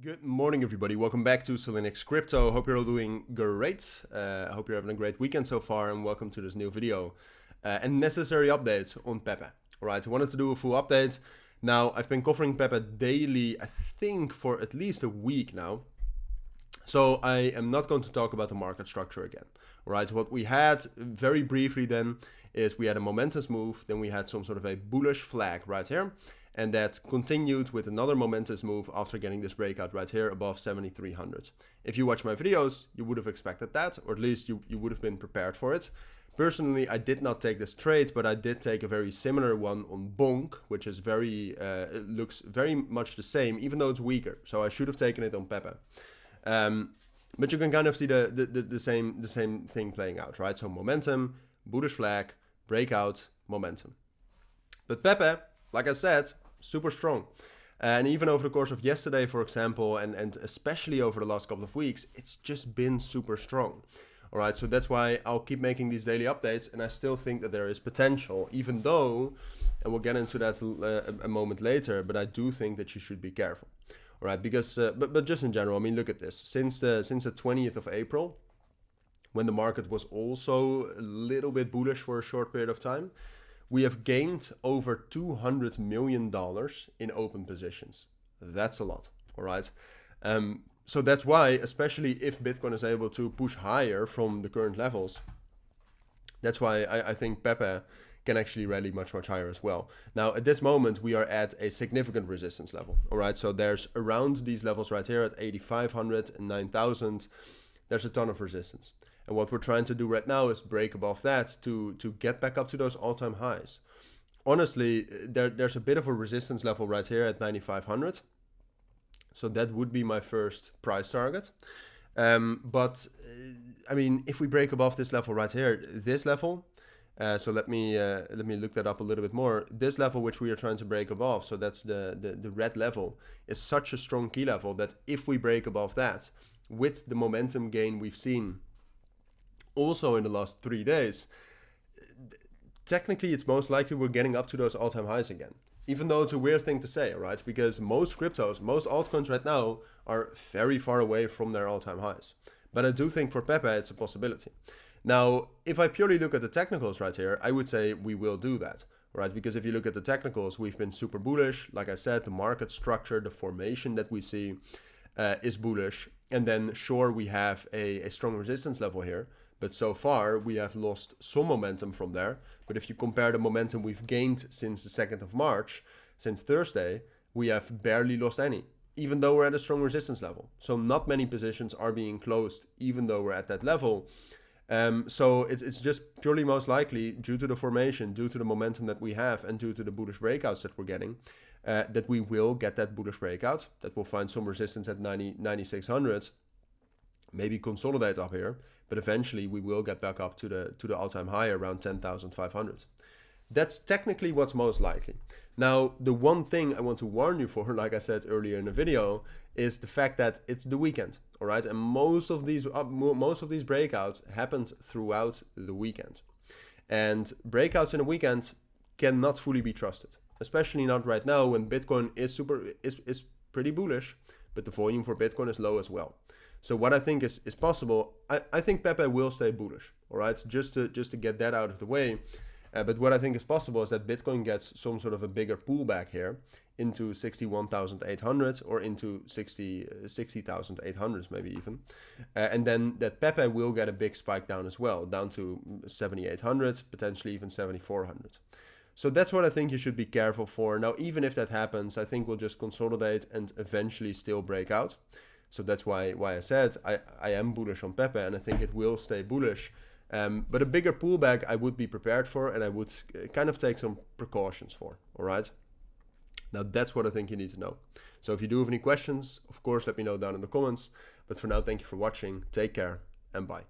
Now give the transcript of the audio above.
Good morning, everybody. Welcome back to Cilinix Crypto. Hope you're all doing great. I hope you're having a great weekend so far, and welcome to this new video and necessary updates on Pepe. All right, I wanted to do a full update. Now, I've been covering Pepe daily, I think, for at least a week now. So I am not going to talk about the market structure again. All right, what we had very briefly then is we had a momentous move, then we had some sort of a bullish flag right here. And that continued with another momentous move after getting this breakout right here above 7,300. If you watch my videos, you would have expected that, or at least you would have been prepared for it. Personally, I did not take this trade, but I did take a very similar one on Bonk, which is it looks very much the same, even though it's weaker. So I should have taken it on Pepe. But you can kind of see the same thing playing out, right? So momentum, bullish flag, breakout, momentum. But Pepe, like I said, super strong. And even over the course of yesterday, for example, and especially over the last couple of weeks, it's just been super strong. All right, so that's why I'll keep making these daily updates, and I still think that there is potential, even though, and we'll get into that a moment later, but I do think that you should be careful. All right, because, but just in general, I mean, look at this. Since the 20th of April, when the market was also a little bit bullish for a short period of time, we have gained over $200 million in open positions. That's a lot, all right? So that's why, especially if Bitcoin is able to push higher from the current levels, that's why I think Pepe can actually rally much higher as well. Now, at this moment, we are at a significant resistance level, all right? So there's around these levels right here at 8,500 and 9,000, there's a ton of resistance. And what we're trying to do right now is break above that to get back up to those all-time highs. Honestly, there's a bit of a resistance level right here at 9,500. So that would be my first price target. But I mean, if we break above this level right here, this level, so let me look that up a little bit more. This level which we are trying to break above, so that's the red level, is such a strong key level that if we break above that, with the momentum gain we've seen also in the last 3 days, technically it's most likely we're getting up to those all-time highs again. Even though it's a weird thing to say, right? Because most cryptos, most altcoins right now are very far away from their all-time highs. But I do think for Pepe it's a possibility. Now, if I purely look at the technicals right here, I would say we will do that, right? Because if you look at the technicals, we've been super bullish. Like I said, the market structure, the formation that we see is bullish. And then sure, we have a strong resistance level here. But so far, we have lost some momentum from there. But if you compare the momentum we've gained since the 2nd of March, since Thursday, we have barely lost any, even though we're at a strong resistance level. So not many positions are being closed, even though we're at that level. So it's just purely most likely due to the formation, due to the momentum that we have, and due to the bullish breakouts that we're getting, that we will get that bullish breakout, that will find some resistance at 9,600. Maybe consolidate up here, but eventually we will get back up to the all-time high around 10,500. That's technically what's most likely. Now, the one thing I want to warn you for, like I said earlier in the video, is the fact that it's the weekend, all right? And most of these breakouts happened throughout the weekend. And breakouts in a weekend cannot fully be trusted, especially not right now when Bitcoin is pretty bullish, but the volume for Bitcoin is low as well. So what I think is possible, I think Pepe will stay bullish, all right? Just to get that out of the way. But what I think is possible is that Bitcoin gets some sort of a bigger pullback here into 61,800 or into 60,800 maybe even. And then that Pepe will get a big spike down as well, down to 7,800, potentially even 7,400. So that's what I think you should be careful for. Now, even if that happens, I think we'll just consolidate and eventually still break out. So that's why I said I am bullish on Pepe, and I think it will stay bullish. But a bigger pullback I would be prepared for, and I would kind of take some precautions for, all right? Now, that's what I think you need to know. So if you do have any questions, of course, let me know down in the comments. But for now, thank you for watching. Take care, and bye.